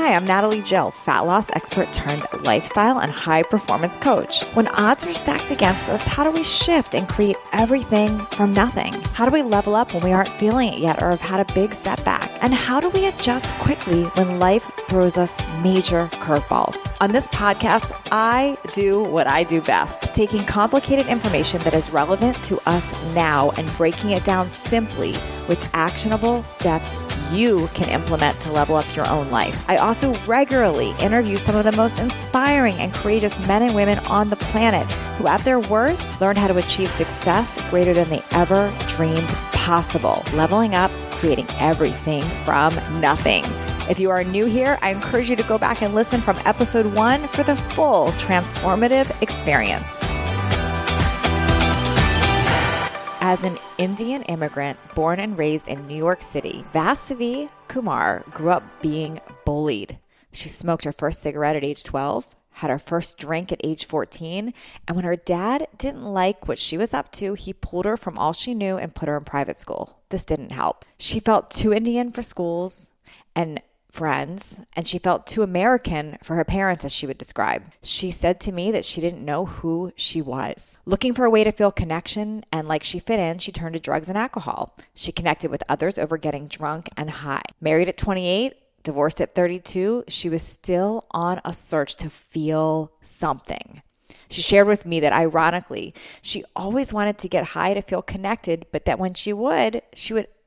Hi, I'm Natalie Jill, fat loss expert turned lifestyle and high performance coach. When odds are stacked against us, how do we shift and create everything from nothing? How do we level up when we aren't feeling it yet or have had a big setback? And how do we adjust quickly when life throws us major curveballs? On this podcast, I do what I do best, taking complicated information that is relevant to us now and breaking it down simply with actionable steps you can implement to level up your own life. I also regularly interview some of the most inspiring and courageous men and women on the planet who at their worst learned how to achieve success greater than they ever dreamed possible, leveling up, creating everything from nothing. If you are new here, I encourage you to go back and listen from episode 1 for the full transformative experience. As an Indian immigrant born and raised in New York City, Vasavi Kumar grew up being bullied. She smoked her first cigarette at age 12, had her first drink at age 14, and when her dad didn't like what she was up to, he pulled her from all she knew and put her in private school. This didn't help. She felt too Indian for schools and friends, and she felt too American for her parents, as she would describe. She said to me that she didn't know who she was. Looking for a way to feel connection and like she fit in, she turned to drugs and alcohol. She connected with others over getting drunk and high. Married at 28, divorced at 32, she was still on a search to feel something. She shared with me that ironically, she always wanted to get high to feel connected, but that when she would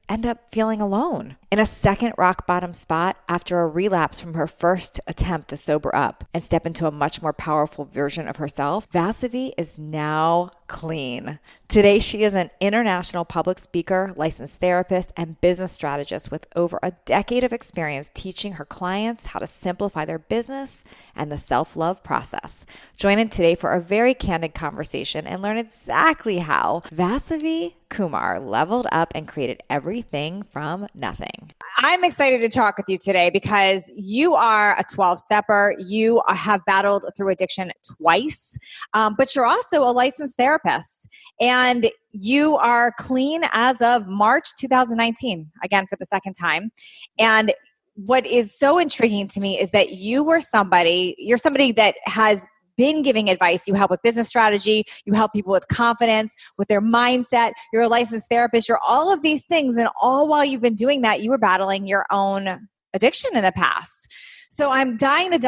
end up feeling alone. In a second rock bottom spot after a relapse from her first attempt to sober up and step into a much more powerful version of herself, Vasavi is now clean. Today, she is an international public speaker, licensed therapist, and business strategist with over a decade of experience teaching her clients how to simplify their business and the self-love process. Join in today for a very candid conversation and learn exactly how Vasavi Kumar leveled up and created everything from nothing. I'm excited to talk with you today because you are a 12-stepper. You have battled through addiction twice, but you're also a licensed therapist. And you are clean as of March 2019, again, for the second time. And what is so intriguing to me is that you're somebody that has been giving advice. You help with business strategy. You help people with confidence, with their mindset. You're a licensed therapist. You're all of these things. And all while you've been doing that, you were battling your own addiction in the past. So I'm dying to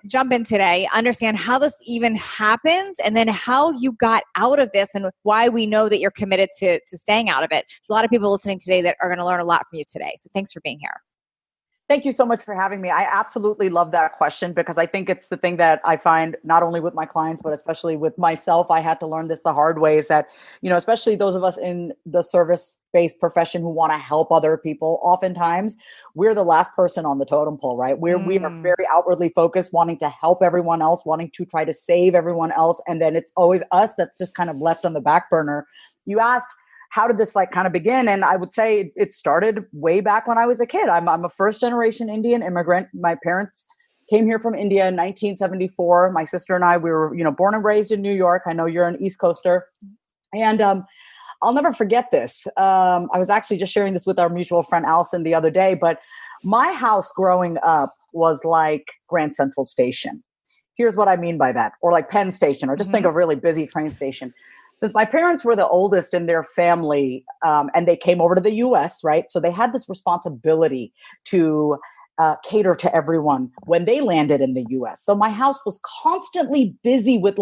jump in today, understand how this even happens, and then how you got out of this and why we know that you're committed to staying out of it. There's a lot of people listening today that are going to learn a lot from you today. So thanks for being here. Thank you so much for having me. I absolutely love that question because I think it's the thing that I find not only with my clients, but especially with myself. I had to learn this the hard way is that, especially those of us in the service-based profession who want to help other people, oftentimes we're the last person on the totem pole, right? We are very outwardly focused, wanting to help everyone else, wanting to try to save everyone else. And then it's always us that's just kind of left on the back burner. You asked, how did this kind of begin? And I would say it started way back when I was a kid. I'm a first generation Indian immigrant. My parents came here from India in 1974. My sister and I, we were, born and raised in New York. I know you're an East Coaster. And I'll never forget this. I was actually just sharing this with our mutual friend Allison the other day, but my house growing up was like Grand Central Station. Here's what I mean by that. Or like Penn Station, or just think of a really busy train station. Since my parents were the oldest in their family, and they came over to the U.S., right? So they had this responsibility to cater to everyone when they landed in the U.S. So my house was constantly busy with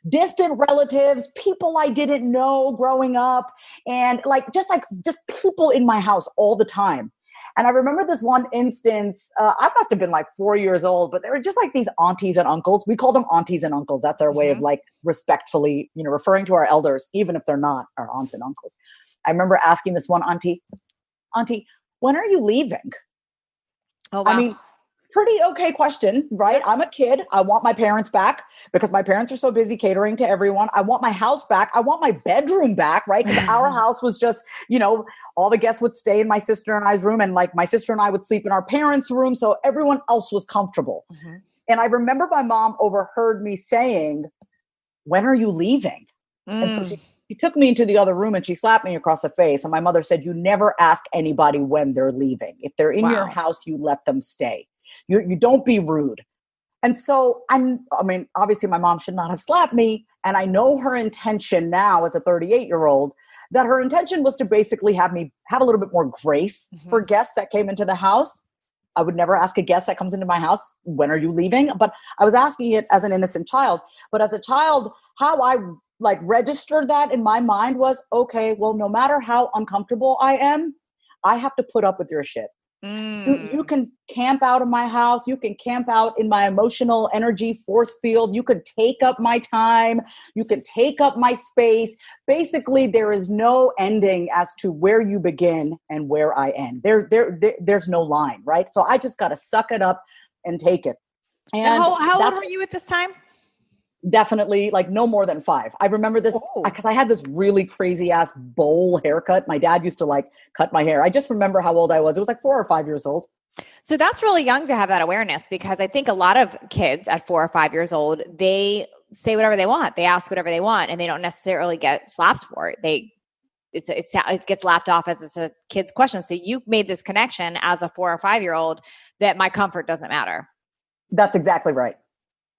distant relatives, people I didn't know growing up, and just people in my house all the time. And I remember this one instance, I must have been 4 years old, but they were just these aunties and uncles. We call them aunties and uncles. That's our way of respectfully, referring to our elders, even if they're not our aunts and uncles. I remember asking this one auntie, when are you leaving? Oh, wow. I mean, pretty okay question, right? I'm a kid. I want my parents back because my parents are so busy catering to everyone. I want my house back. I want my bedroom back, right? Because our house was just, all the guests would stay in my sister and I's room, and my sister and I would sleep in our parents' room. So everyone else was comfortable. Mm-hmm. And I remember my mom overheard me saying, when are you leaving? And so she took me into the other room and she slapped me across the face. And my mother said, you never ask anybody when they're leaving. If they're in your house, you let them stay. You don't be rude. And so obviously my mom should not have slapped me. And I know her intention now as a 38-year-old, that her intention was to basically have me have a little bit more grace for guests that came into the house. I would never ask a guest that comes into my house, when are you leaving? But I was asking it as an innocent child. But as a child, how I registered that in my mind was, okay, well, no matter how uncomfortable I am, I have to put up with your shit. You can camp out of my house. You can camp out in my emotional energy force field. You could take up my time. You could take up my space. Basically, there is no ending as to where you begin and where I end. There's no line, right? So I just got to suck it up and take it. And how old were you at this time? Definitely no more than 5. I remember this because I had this really crazy ass bowl haircut. My dad used to cut my hair. I just remember how old I was. It was 4 or 5 years old. So that's really young to have that awareness, because I think a lot of kids at 4 or 5 years old, they say whatever they want. They ask whatever they want, and they don't necessarily get slapped for it. It gets laughed off as it's a kid's question. So you made this connection as a 4 or 5 year old that my comfort doesn't matter. That's exactly right.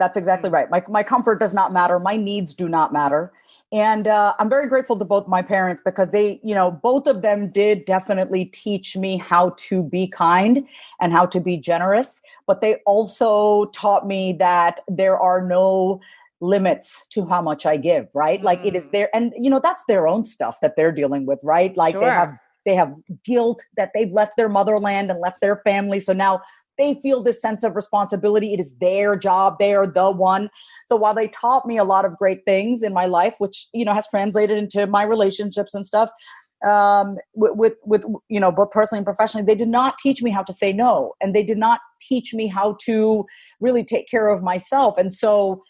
That's exactly right. My comfort does not matter. My needs do not matter. And I'm very grateful to both my parents, because they, both of them did definitely teach me how to be kind and how to be generous. But they also taught me that there are no limits to how much I give, right? It is there. And, that's their own stuff that they're dealing with, right? Sure. They have guilt that they've left their motherland and left their family. So now they feel this sense of responsibility. It is their job. They are the one. So while they taught me a lot of great things in my life, which, has translated into my relationships and stuff, with both personally and professionally, they did not teach me how to say no. And they did not teach me how to really take care of myself. And so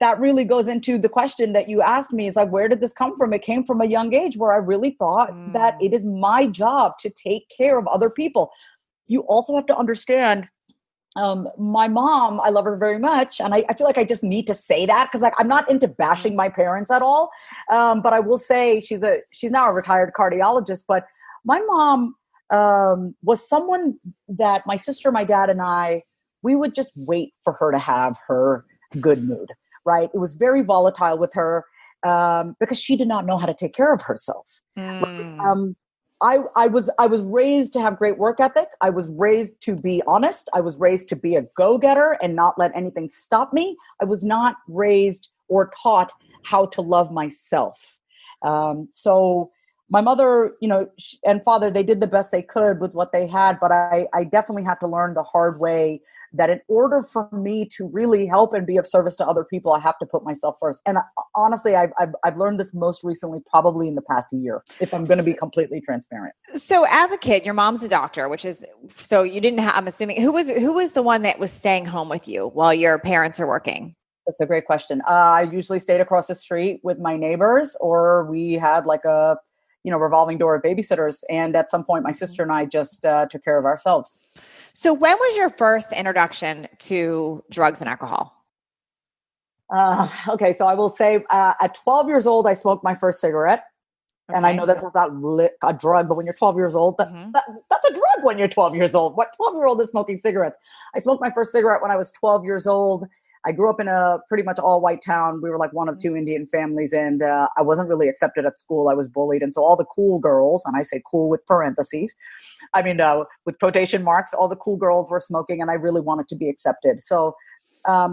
that really goes into the question that you asked me, is where did this come from? It came from a young age where I really thought that it is my job to take care of other people. You also have to understand, my mom, I love her very much. And I feel like I just need to say that, because I'm not into bashing my parents at all. But I will say she's now a retired cardiologist. But my mom was someone that my sister, my dad, and we would just wait for her to have her good mood, right? It was very volatile with her because she did not know how to take care of herself. Right? I was raised to have great work ethic. I was raised to be honest. I was raised to be a go-getter and not let anything stop me. I was not raised or taught how to love myself. So my mother, and father, they did the best they could with what they had, but I definitely had to learn the hard way that in order for me to really help and be of service to other people, I have to put myself first. And honestly, I've learned this most recently, probably in the past year, if I'm going to be completely transparent. So as a kid, your mom's a doctor, so you didn't have, I'm assuming, who was the one that was staying home with you while your parents are working? That's a great question. I usually stayed across the street with my neighbors, or we had a revolving door of babysitters. And at some point, my sister and I just took care of ourselves. So when was your first introduction to drugs and alcohol? Okay, so I will say at 12 years old, I smoked my first cigarette. Okay. And I know that's not a drug, but when you're 12 years old, that's a drug when you're 12 years old. What 12-year-old is smoking cigarettes? I smoked my first cigarette when I was 12 years old. I grew up in a pretty much all white town. We were one of 2 Indian families, and I wasn't really accepted at school. I was bullied. And so all the cool girls, and I say cool with parentheses, with quotation marks, all the cool girls were smoking, and I really wanted to be accepted. So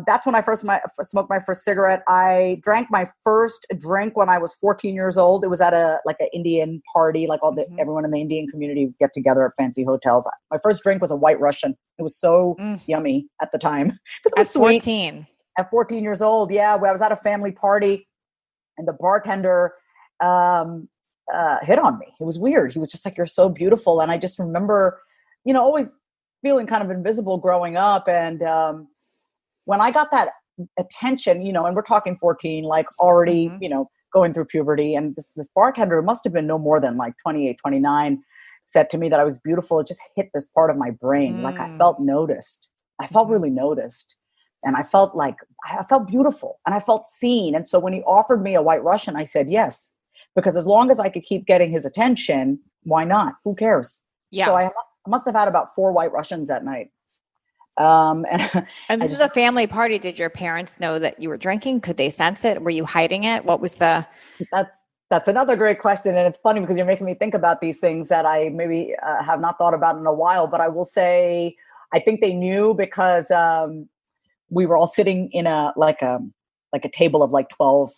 that's when I first smoked my first cigarette. I drank my first drink when I was 14 years old. It was at an Indian party, everyone in the Indian community would get together at fancy hotels. My first drink was a White Russian. It was so yummy at the time. At 14. At 14 years old, yeah. I was at a family party, and the bartender hit on me. It was weird. He was just you're so beautiful. And I just remember, always feeling kind of invisible growing up. And when I got that attention, and we're talking 14, already, going through puberty, and this bartender must have been no more than 28, 29, said to me that I was beautiful. It just hit this part of my brain. I felt noticed. I felt really noticed. And I felt beautiful, and I felt seen. And so when he offered me a White Russian, I said yes, because as long as I could keep getting his attention, why not? Who cares? Yeah. So I must have had about 4 White Russians that night. And And this is a family party. Did your parents know that you were drinking? Could they sense it? Were you hiding it? What was the... that's another great question. And it's funny because you're making me think about these things that I maybe have not thought about in a while, but I will say, I think they knew because we were all sitting in a table of like 12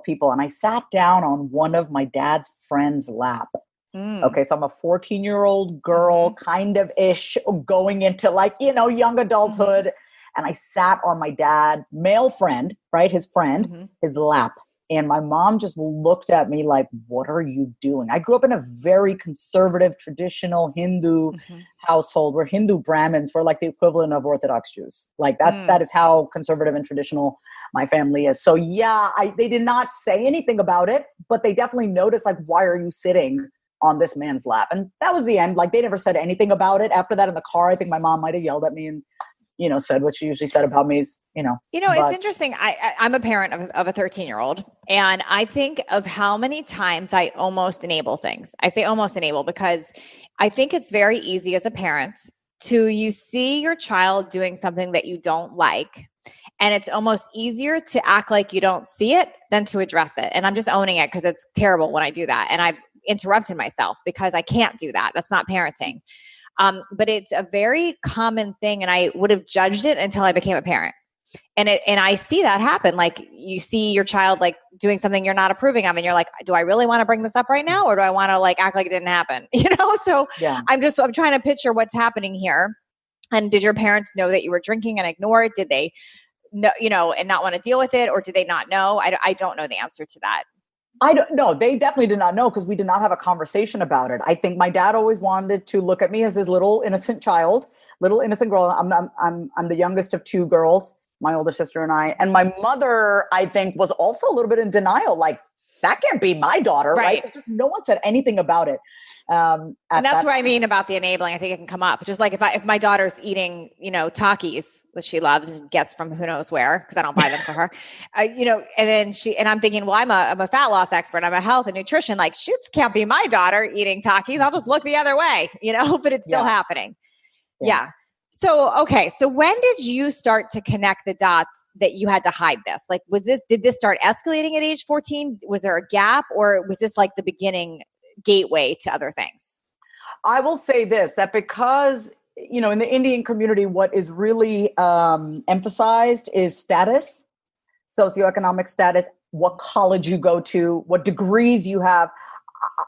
people. And I sat down on one of my dad's friend's lap. Okay. So I'm a 14-year-old girl, kind of ish, going into like, young adulthood. And I sat on my male friend, right? His friend, his lap. And my mom just looked at me like, what are you doing? I grew up in a very conservative, traditional Hindu household where Hindu Brahmins were like the equivalent of Orthodox Jews. Like that is how conservative and traditional my family is. So yeah, they did not say anything about it, but they definitely noticed like, why are you sitting on this man's lap? And that was the end. Like they never said anything about it. After that in the car, I think my mom might've yelled at me and, said what she usually said about me is, it's interesting. I'm a parent of a 13-year-old, and I think of how many times I almost enable things. I say almost enable because I think it's very easy as a parent you see your child doing something that you don't like, and it's almost easier to act like you don't see it than to address it. And I'm just owning it because it's terrible when I do that. And I've interrupted myself because I can't do that. That's not parenting. But it's a very common thing, and I would have judged it until I became a parent. And I see that happen. Like you see your child like doing something you're not approving of, and you're like, do I really want to bring this up right now, or do I want to like act like it didn't happen? So yeah. I'm trying to picture what's happening here. And did your parents know that you were drinking and ignore it? Did they know, and not want to deal with it, or did they not know? I don't know the answer to that. I don't know. They definitely did not know because we did not have a conversation about it. I think my dad always wanted to look at me as his little innocent child, little innocent girl. I'm the youngest of two girls, my older sister and I. And my mother, I think, was also a little bit in denial. Like, that can't be my daughter, right? So just no one said anything about it. And that's what I mean about the enabling. I think it can come up. Just like if my daughter's eating, Takis that she loves and gets from who knows where, because I don't buy them for her, and then I'm thinking, well, I'm a fat loss expert. I'm a health and nutrition. Like, she can't be my daughter eating Takis. I'll just look the other way, but it's still happening. Yeah. So, okay. So when did you start to connect the dots that you had to hide this? Like, did this start escalating at age 14? Was there a gap, or was this like the beginning gateway to other things? I will say this, that because, in the Indian community, what is really emphasized is status, socioeconomic status, what college you go to, what degrees you have.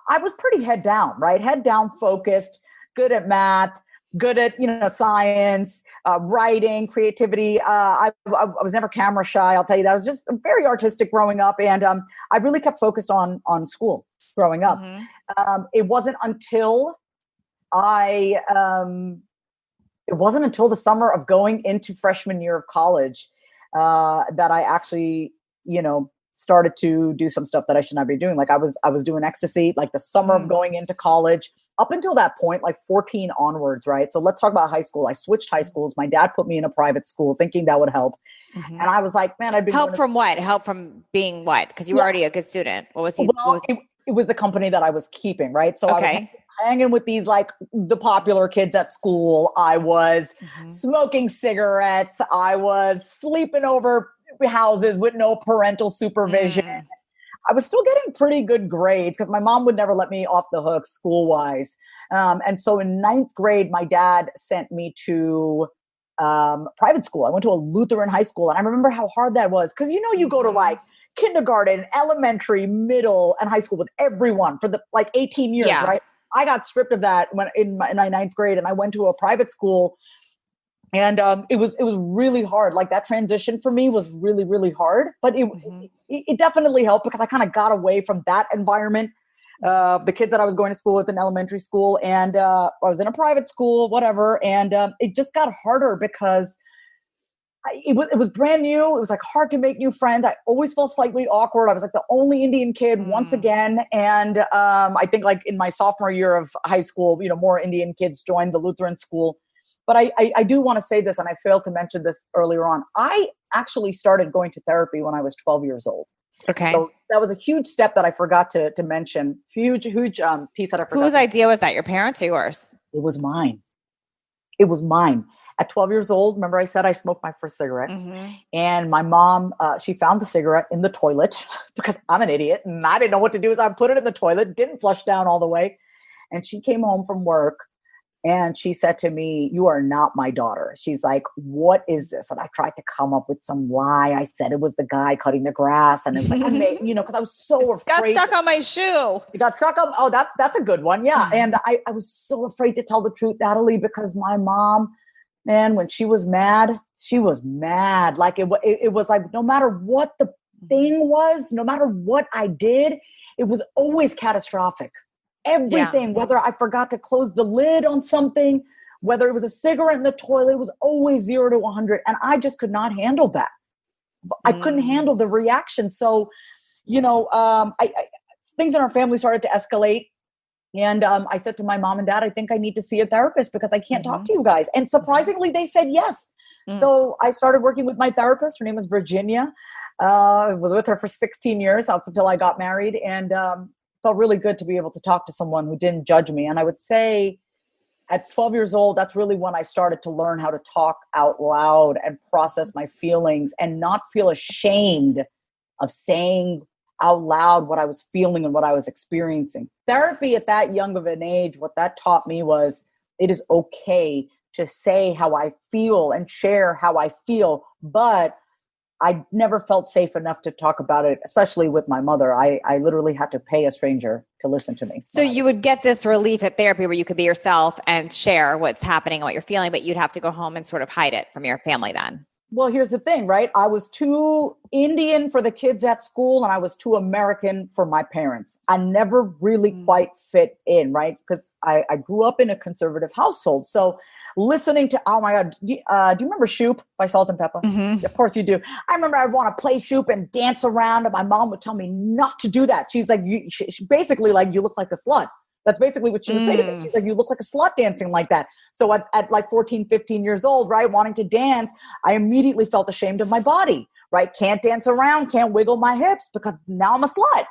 I was pretty head down, right? Head down, focused, good at math, good at, science, writing, creativity. I was never camera shy. I'll tell you that. I was just very artistic growing up. And I really kept focused on school growing up. It wasn't until the summer of going into freshman year of college that I actually, started to do some stuff that I should not be doing. Like I was doing ecstasy, like the summer of going into college. Up until that point, like 14 onwards, right? So let's talk about high school. I switched high schools. My dad put me in a private school thinking that would help. And I was like, man, I've been help from what? Help from being what? Because you were already a good student. What was he? Well, it was the company that I was keeping, right? So I was hanging with these like the popular kids at school. I was smoking cigarettes. I was sleeping over houses with no parental supervision. I was still getting pretty good grades because my mom would never let me off the hook school-wise. And so in 9th grade, my dad sent me to private school. I went to a Lutheran high school. And I remember how hard that was because, you go to like kindergarten, elementary, middle, and high school with everyone for the like 18 years, right? I got stripped of that when in my 9th grade, and I went to a private school. And it was really hard. Like that transition for me was really, really hard, but it definitely helped because I kind of got away from that environment. The kids that I was going to school with in elementary school, and I was in a private school, whatever. And it just got harder because it was brand new. It was like hard to make new friends. I always felt slightly awkward. I was like the only Indian kid once again. And I think like in my sophomore year of high school, more Indian kids joined the Lutheran school. But I do want to say this, and I failed to mention this earlier on. I actually started going to therapy when I was 12 years old. Okay. So that was a huge step that I forgot to mention. Huge piece that I forgot. Whose idea was that? Your parents or yours? It was mine. It was mine. At 12 years old, remember I said I smoked my first cigarette, and my mom, she found the cigarette in the toilet because I'm an idiot and I didn't know what to do. I put it in the toilet, didn't flush down all the way. And she came home from work and she said to me, "You are not my daughter." She's like, "What is this?" And I tried to come up with some lie. I said it was the guy cutting the grass. And it was like, I made, because I was so afraid. Got stuck on my shoe. It got stuck on. Oh, that's a good one. Yeah. And I was so afraid to tell the truth, Natalie, because my mom, man, when she was mad, she was mad. Like it was like, no matter what the thing was, no matter what I did, it was always catastrophic. Everything, whether I forgot to close the lid on something, whether it was a cigarette in the toilet, it was always 0 to 100. And I just could not handle that. I couldn't handle the reaction. So, things in our family started to escalate. And I said to my mom and dad, I think I need to see a therapist because I can't talk to you guys. And surprisingly, they said yes. So I started working with my therapist. Her name was Virginia. I was with her for 16 years up until I got married. And felt really good to be able to talk to someone who didn't judge me. And I would say at 12 years old, that's really when I started to learn how to talk out loud and process my feelings and not feel ashamed of saying out loud what I was feeling and what I was experiencing. Therapy at that young of an age, what that taught me was it is okay to say how I feel and share how I feel, but I never felt safe enough to talk about it, especially with my mother. I literally had to pay a stranger to listen to me. So you would get this relief at therapy where you could be yourself and share what's happening and what you're feeling, but you'd have to go home and sort of hide it from your family then. Well, here's the thing, right? I was too Indian for the kids at school and I was too American for my parents. I never really quite fit in, right? Because I grew up in a conservative household. So listening to, oh my God, do you remember Shoop by Salt and Pepper? Of course you do. I remember I'd want to play Shoop and dance around and my mom would tell me not to do that. She's like, she basically like, you look like a slut. That's basically what she would say to me. She's like, you look like a slut dancing like that. So at like 14, 15 years old, right, wanting to dance, I immediately felt ashamed of my body, right? Can't dance around, can't wiggle my hips because now I'm a slut,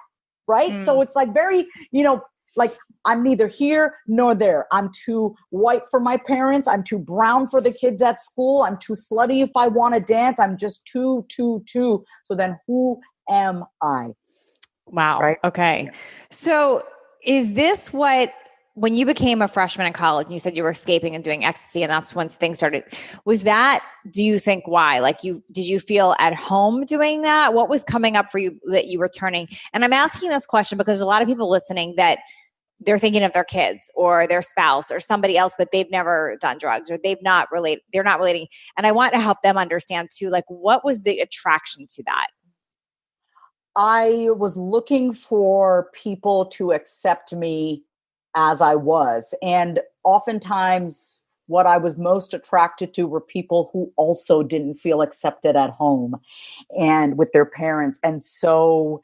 right? So it's like very, like I'm neither here nor there. I'm too white for my parents. I'm too brown for the kids at school. I'm too slutty if I want to dance. I'm just too. So then who am I? Wow. Right? Okay. Yeah. So is this when you became a freshman in college, and you said you were escaping and doing ecstasy, and that's when things started, do you think why? Like did you feel at home doing that? What was coming up for you that you were turning? And I'm asking this question because a lot of people listening that they're thinking of their kids or their spouse or somebody else, but they've never done drugs or they're not relating. And I want to help them understand too, like what was the attraction to that? I was looking for people to accept me as I was. And oftentimes what I was most attracted to were people who also didn't feel accepted at home and with their parents. And so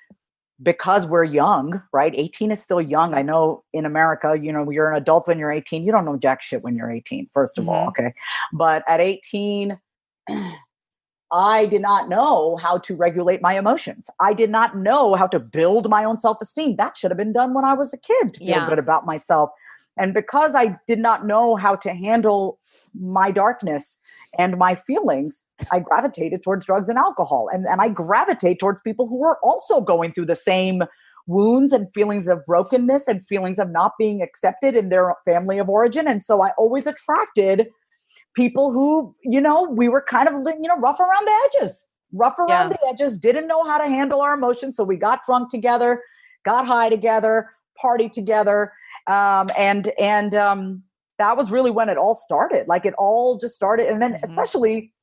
because we're young, right? 18 is still young. I know in America, you're an adult when you're 18. You don't know jack shit when you're 18, first of all. Okay. But at 18, I did not know how to regulate my emotions. I did not know how to build my own self-esteem. That should have been done when I was a kid to feel good about myself. And because I did not know how to handle my darkness and my feelings, I gravitated towards drugs and alcohol. And I gravitate towards people who were also going through the same wounds and feelings of brokenness and feelings of not being accepted in their family of origin. And so I always attracted people who, we were kind of, rough around the edges, didn't know how to handle our emotions. So we got drunk together, got high together, party together. And that was really when it all started. Like it all just started. And then especially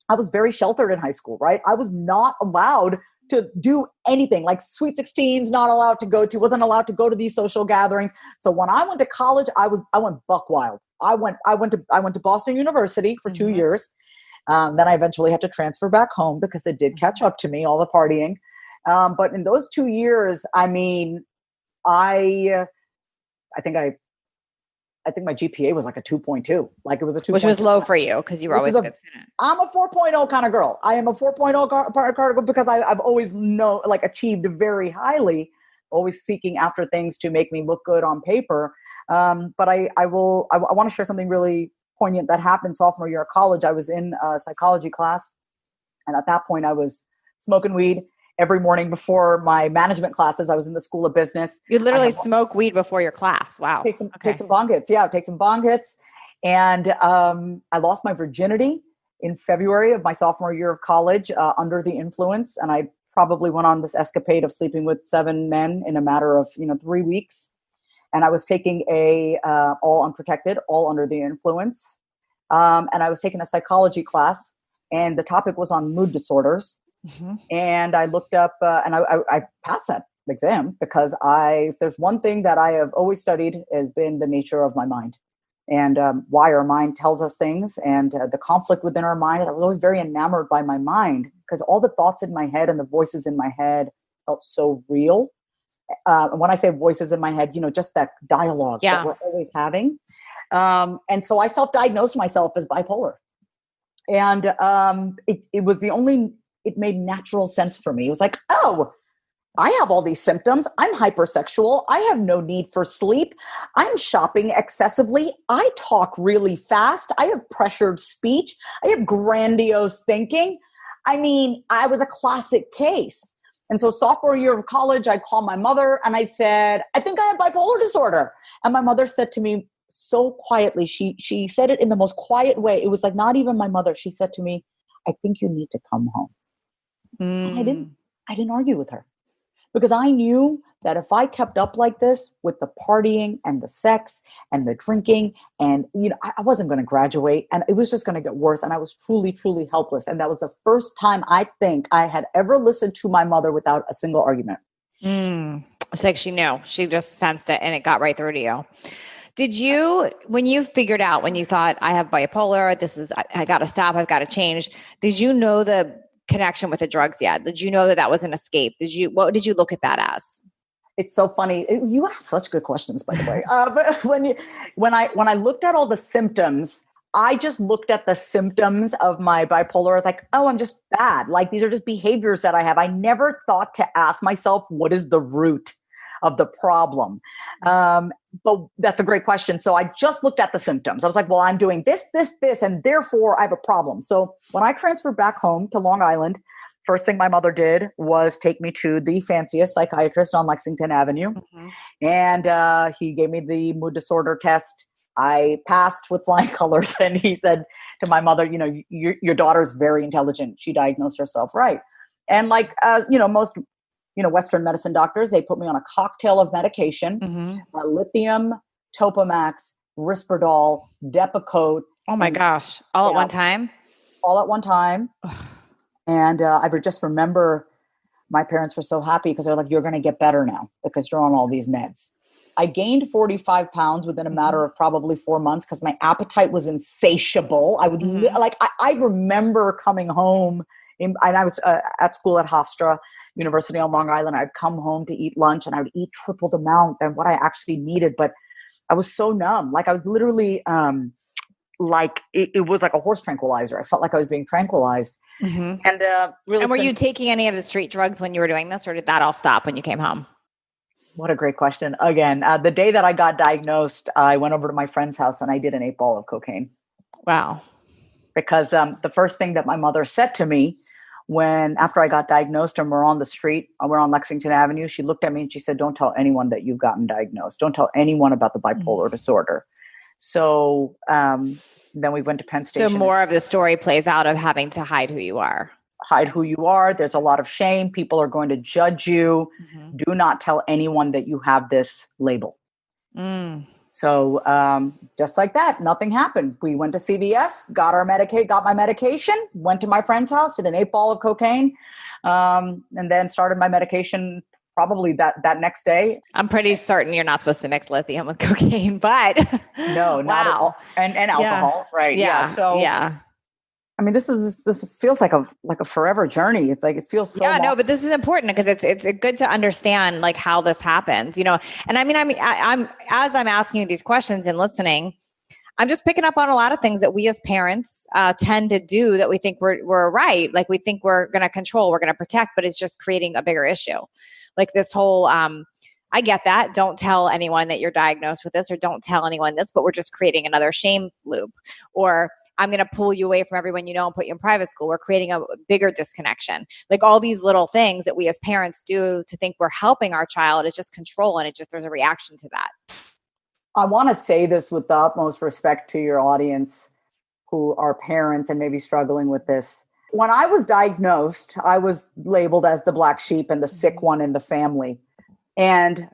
I was very sheltered in high school, right? I was not allowed to do anything like Sweet 16s, not allowed to go to, wasn't allowed to go to these social gatherings. So when I went to college, I went buck wild. I went to Boston University for 2 years. Then I eventually had to transfer back home because it did catch up to me, all the partying. But in those 2 years, I mean, I think my GPA was like a 2.2. Like it was a 2.2. Which was low for you because you were always a good student. I'm a 4.0 kind of girl. I am a 4.0 kind of girl because I've always achieved very highly, always seeking after things to make me look good on paper. But I want to share something really poignant that happened sophomore year of college. I was in a psychology class. And at that point I was smoking weed every morning before my management classes. I was in the School of Business. You literally smoke weed before your class. Wow. Take some bong hits. Yeah, take some bong hits. And I lost my virginity in February of my sophomore year of college under the influence. And I probably went on this escapade of sleeping with 7 men in a matter of 3 weeks. And I was taking all unprotected, all under the influence. And I was taking a psychology class, and the topic was on mood disorders. Mm-hmm. And I looked up, and I passed that exam because if there's one thing that I have always studied, has been the nature of my mind and why our mind tells us things and the conflict within our mind. I was always very enamored by my mind because all the thoughts in my head and the voices in my head felt so real. And when I say voices in my head, just that dialogue that we're always having. And so I self-diagnosed myself as bipolar. And it made natural sense for me. It was like, oh, I have all these symptoms. I'm hypersexual. I have no need for sleep. I'm shopping excessively. I talk really fast. I have pressured speech. I have grandiose thinking. I mean, I was a classic case. And so sophomore year of college, I called my mother and I said, I think I have bipolar disorder. And my mother said to me so quietly, she said it in the most quiet way. It was like not even my mother. She said to me, I think you need to come home. And I didn't argue with her because I knew that if I kept up like this with the partying and the sex and the drinking and, I wasn't going to graduate and it was just going to get worse. And I was truly, truly helpless. And that was the first time I think I had ever listened to my mother without a single argument. It's like she knew, she just sensed it and it got right through to you. Did you, when you figured out, when you thought I have bipolar, I got to stop, I've got to change. Did you know the connection with the drugs yet? Did you know that was an escape? What did you look at that as? It's so funny. You ask such good questions, by the way. But when I looked at all the symptoms, I just looked at the symptoms of my bipolar. I was like, oh, I'm just bad. Like these are just behaviors that I have. I never thought to ask myself, what is the root of the problem? But that's a great question. So I just looked at the symptoms. I was like, well, I'm doing this, and therefore I have a problem. So when I transferred back home to Long Island, first thing my mother did was take me to the fanciest psychiatrist on Lexington Avenue. Mm-hmm. And he gave me the mood disorder test. I passed with flying colors. And he said to my mother, your daughter's very intelligent. She diagnosed herself right. And like, most Western medicine doctors, they put me on a cocktail of medication, lithium, Topamax, Risperdal, Depakote. Oh my gosh. All at one time? All at one time. And I would just remember my parents were so happy because they're like, you're going to get better now because you're on all these meds. I gained 45 pounds within a matter of probably 4 months because my appetite was insatiable. I would I remember coming home and I was at school at Hofstra University on Long Island. I'd come home to eat lunch and I would eat triple the amount than what I actually needed. But I was so numb. Like I was literally like it was like a horse tranquilizer. I felt like I was being tranquilized. Mm-hmm. And really. And were you taking any of the street drugs when you were doing this, or did that all stop when you came home? What a great question. Again, the day that I got diagnosed, I went over to my friend's house and I did an 8-ball of cocaine. Wow. Because the first thing that my mother said to me after I got diagnosed and we're on the street, we're on Lexington Avenue, she looked at me and she said, don't tell anyone that you've gotten diagnosed. Don't tell anyone about the bipolar disorder. So then we went to Penn Station. So more of the story plays out of having to hide who you are. Hide who you are. There's a lot of shame. People are going to judge you. Mm-hmm. Do not tell anyone that you have this label. So just like that, nothing happened. We went to CVS, got my medication, went to my friend's house, did an 8-ball of cocaine, and then started my medication probably that next day. I'm pretty certain you're not supposed to mix lithium with cocaine, but no, not at all. And alcohol, right? Yeah. So I mean, this feels like a forever journey. It's like it feels so. Yeah, no, but this is important because it's good to understand like how this happens, And I mean, I'm as I'm asking you these questions and listening, I'm just picking up on a lot of things that we as parents tend to do that we think we're right, like we think we're going to control, we're going to protect, but it's just creating a bigger issue, like this whole I get that. Don't tell anyone that you're diagnosed with this, or don't tell anyone this, but we're just creating another shame loop. Or I'm going to pull you away from everyone you know and put you in private school. We're creating a bigger disconnection. Like all these little things that we as parents do to think we're helping our child is just control. And there's a reaction to that. I want to say this with the utmost respect to your audience who are parents and maybe struggling with this. When I was diagnosed, I was labeled as the black sheep and the sick one in the family. And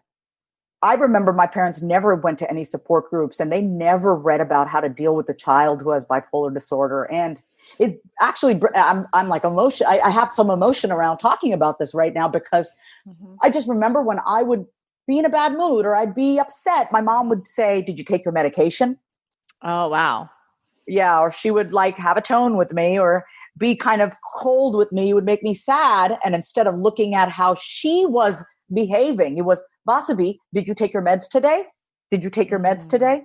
I remember my parents never went to any support groups, and they never read about how to deal with a child who has bipolar disorder. And it actually, I'm like emotion. I have some emotion around talking about this right now, because I just remember when I would be in a bad mood or I'd be upset, my mom would say, "Did you take your medication?" Oh, wow. Yeah. Or she would like have a tone with me or be kind of cold with me, would make me sad. And instead of looking at how she was behaving, it was, "Vasavi, did you take your meds today? Did you take your meds today?"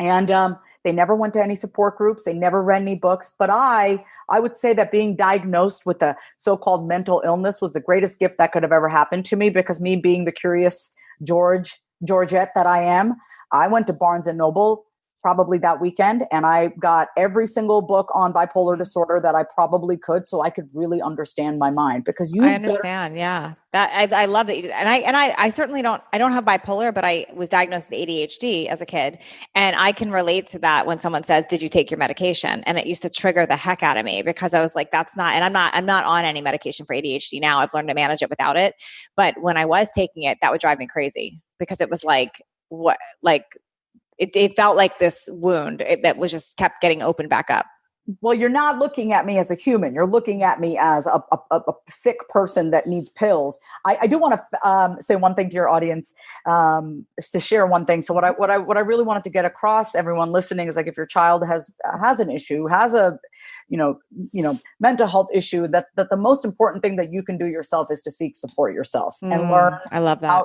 And they never went to any support groups. They never read any books. But I would say that being diagnosed with a so-called mental illness was the greatest gift that could have ever happened to me, because me being the curious Georgette that I am, I went to Barnes and Noble probably that weekend, and I got every single book on bipolar disorder that I probably could, so I could really understand my mind. Because I understand. Yeah. That I love that. I certainly I don't have bipolar, but I was diagnosed with ADHD as a kid. And I can relate to that when someone says, "Did you take your medication?" And it used to trigger the heck out of me, because I was like, that's not, and I'm not on any medication for ADHD now. I've learned to manage it without it. But when I was taking it, that would drive me crazy, because it was like, what, like, it felt like this wound that was just kept getting opened back up. Well, you're not looking at me as a human. You're looking at me as a sick person that needs pills. I do want to say one thing to your audience, to share one thing. So what I really wanted to get across, everyone listening, is like, if your child has an issue, has a mental health issue, that the most important thing that you can do yourself is to seek support yourself and learn. I love that.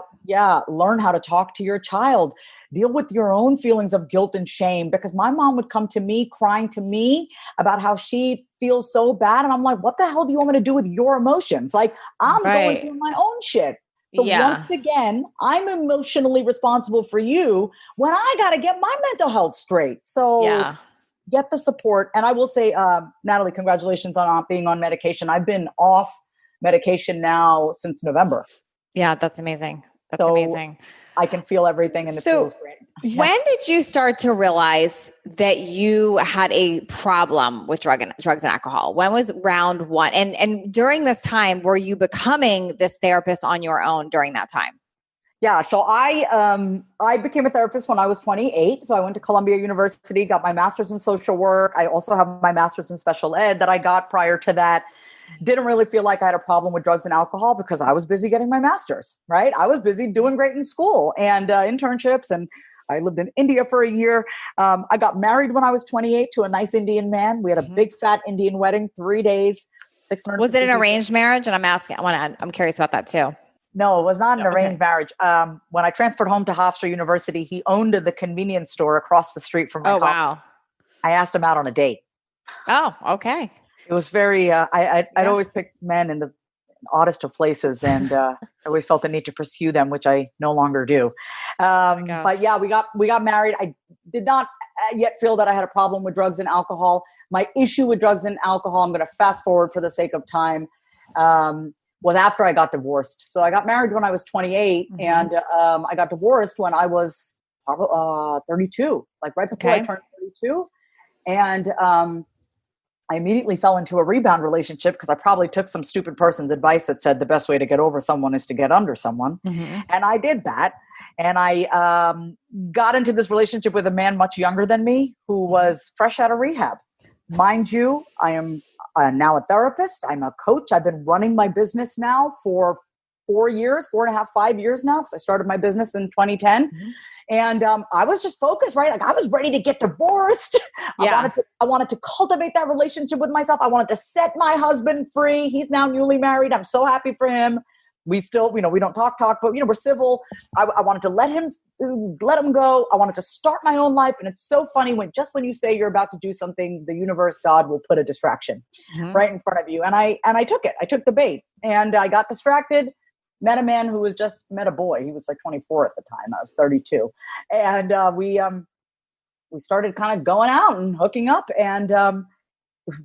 Learn how to talk to your child, deal with your own feelings of guilt and shame. Because my mom would come to me crying to me about how she feels so bad. And I'm like, what the hell do you want me to do with your emotions? Like, I'm going through my own shit. So once again, I'm emotionally responsible for you when I got to get my mental health straight. So get the support. And I will say, Natalie, congratulations on not being on medication. I've been off medication now since November. Yeah, that's amazing. That's amazing. I can feel everything, and it feels great. When did you start to realize that you had a problem with drugs and alcohol? When was round one? And during this time, were you becoming this therapist on your own during that time? Yeah. So I became a therapist when I was 28. So I went to Columbia University, got my master's in social work. I also have my master's in special ed that I got prior to that. Didn't really feel like I had a problem with drugs and alcohol because I was busy getting my master's, right? I was busy doing great in school and internships, and I lived in India for a year. I got married when I was 28 to a nice Indian man. We had a big fat Indian wedding, 3 days, 600. Was it an arranged marriage? And I'm curious about that too. No, it was not an arranged marriage. When I transferred home to Hofstra University, he owned the convenience store across the street from my home. Wow. I asked him out on a date. Oh, okay. It was very, I'd always pick men in the oddest of places, and I always felt the need to pursue them, which I no longer do. But yeah, we got married. I did not yet feel that I had a problem with drugs and alcohol. My issue with drugs and alcohol, I'm going to fast forward for the sake of time, was after I got divorced. So I got married when I was 28, and I got divorced when I was 32, like right before I turned 32. And I immediately fell into a rebound relationship because I probably took some stupid person's advice that said the best way to get over someone is to get under someone. And I did that. And I got into this relationship with a man much younger than me who was fresh out of rehab. Mind you, I am now a therapist. I'm a coach. I've been running my business now for 4 years, 4.5, 5 years now, because I started my business in 2010. And I was just focused, right? Like I was ready to get divorced. I wanted to cultivate that relationship with myself. I wanted to set my husband free. He's now newly married. I'm so happy for him. We still, we don't talk, but we're civil. I wanted to let him go. I wanted to start my own life. And it's so funny when you say you're about to do something, the universe, God will put a distraction right in front of you. And I took it. I took the bait and I got distracted. met a man who was just met a boy. He was like 24 at the time. I was 32. And we started kind of going out and hooking up, and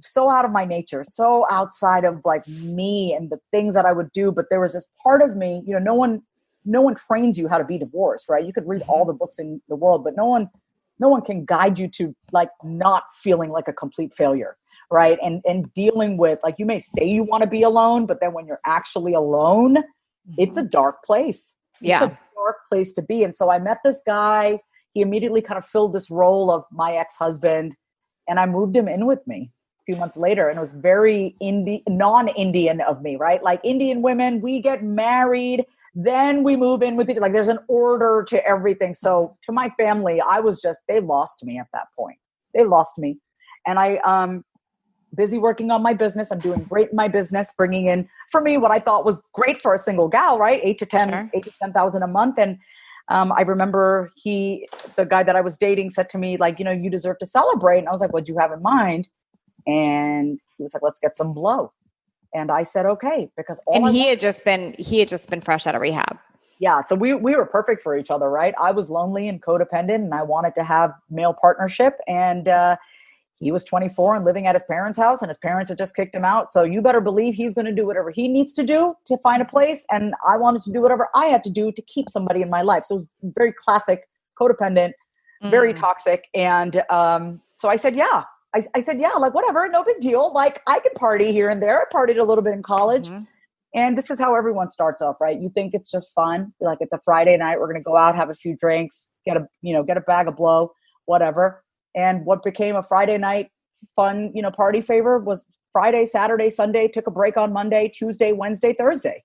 so out of my nature, so outside of like me and the things that I would do. But there was this part of me, you know, no one trains you how to be divorced, right? You could read all the books in the world, but no one can guide you to like not feeling like a complete failure, right? And dealing with, like, you may say you want to be alone, but then when you're actually alone, it's a dark place. Yeah. It's a dark place to be. And so I met this guy. He immediately kind of filled this role of my ex-husband, and I moved him in with me a few months later. And it was very non-Indian of me, right? Like Indian women, we get married, then we move in with it. Like there's an order to everything. So to my family, they lost me at that point. They lost me. And busy working on my business. I'm doing great in my business, bringing in, for me, what I thought was great for a single gal, right? 8 to 10,000 a month. And I remember the guy that I was dating said to me, like, you know, you deserve to celebrate. And I was like, what'd you have in mind? And he was like, let's get some blow. And I said, okay, because he had just been fresh out of rehab. Yeah. So we were perfect for each other, right? I was lonely and codependent, and I wanted to have male partnership. And he was 24 and living at his parents' house, and his parents had just kicked him out. So you better believe he's going to do whatever he needs to do to find a place. And I wanted to do whatever I had to do to keep somebody in my life. So it was very classic codependent, very toxic. And so I said, yeah. I said, yeah, like whatever, no big deal. Like I could party here and there. I partied a little bit in college. And this is how everyone starts off, right? You think it's just fun. Like it's a Friday night. We're going to go out, have a few drinks, get a bag of blow, whatever. And what became a Friday night fun, party favor was Friday, Saturday, Sunday, took a break on Monday, Tuesday, Wednesday, Thursday,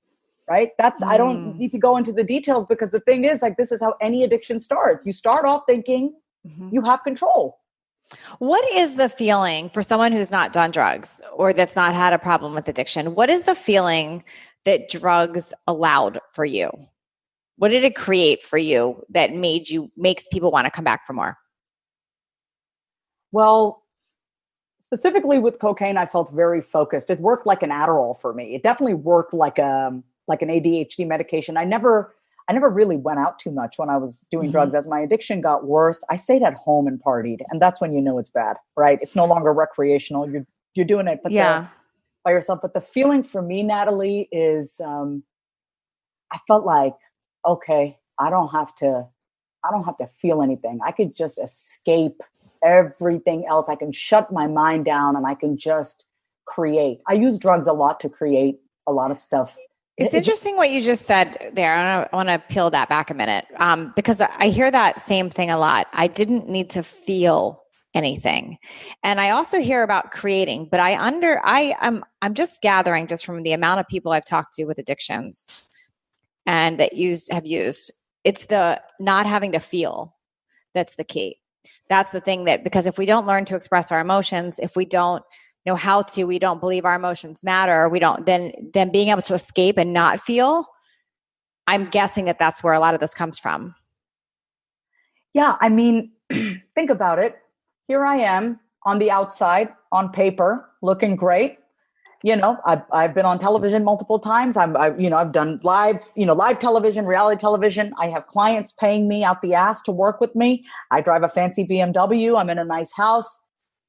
right? I don't need to go into the details, because the thing is, like, this is how any addiction starts. You start off thinking you have control. What is the feeling for someone who's not done drugs or that's not had a problem with addiction? What is the feeling that drugs allowed for you? What did it create for you that makes people want to come back for more? Well, specifically with cocaine, I felt very focused. It worked like an Adderall for me. It definitely worked like an ADHD medication. I never really went out too much when I was doing drugs. As my addiction got worse, I stayed at home and partied. And that's when you know it's bad, right? It's no longer recreational. You're doing it by yourself. But the feeling for me, Natalie, is I felt like, okay, I don't have to feel anything. I could just escape everything else. I can shut my mind down and I can just create. I use drugs a lot to create a lot of stuff. It's interesting what you just said there. I want to peel that back a minute, because I hear that same thing a lot. I didn't need to feel anything. And I also hear about creating, but I'm just gathering just from the amount of people I've talked to with addictions and that have used, it's the not having to feel. That's the key. That's the thing because if we don't learn to express our emotions, if we don't know how to, we don't believe our emotions matter, we don't, then being able to escape and not feel, I'm guessing that's where a lot of this comes from. Yeah. I mean, think about it. Here I am on the outside, on paper, looking great. I've been on television multiple times. I've done live television, reality television. I have clients paying me out the ass to work with me. I drive a fancy BMW. I'm in a nice house.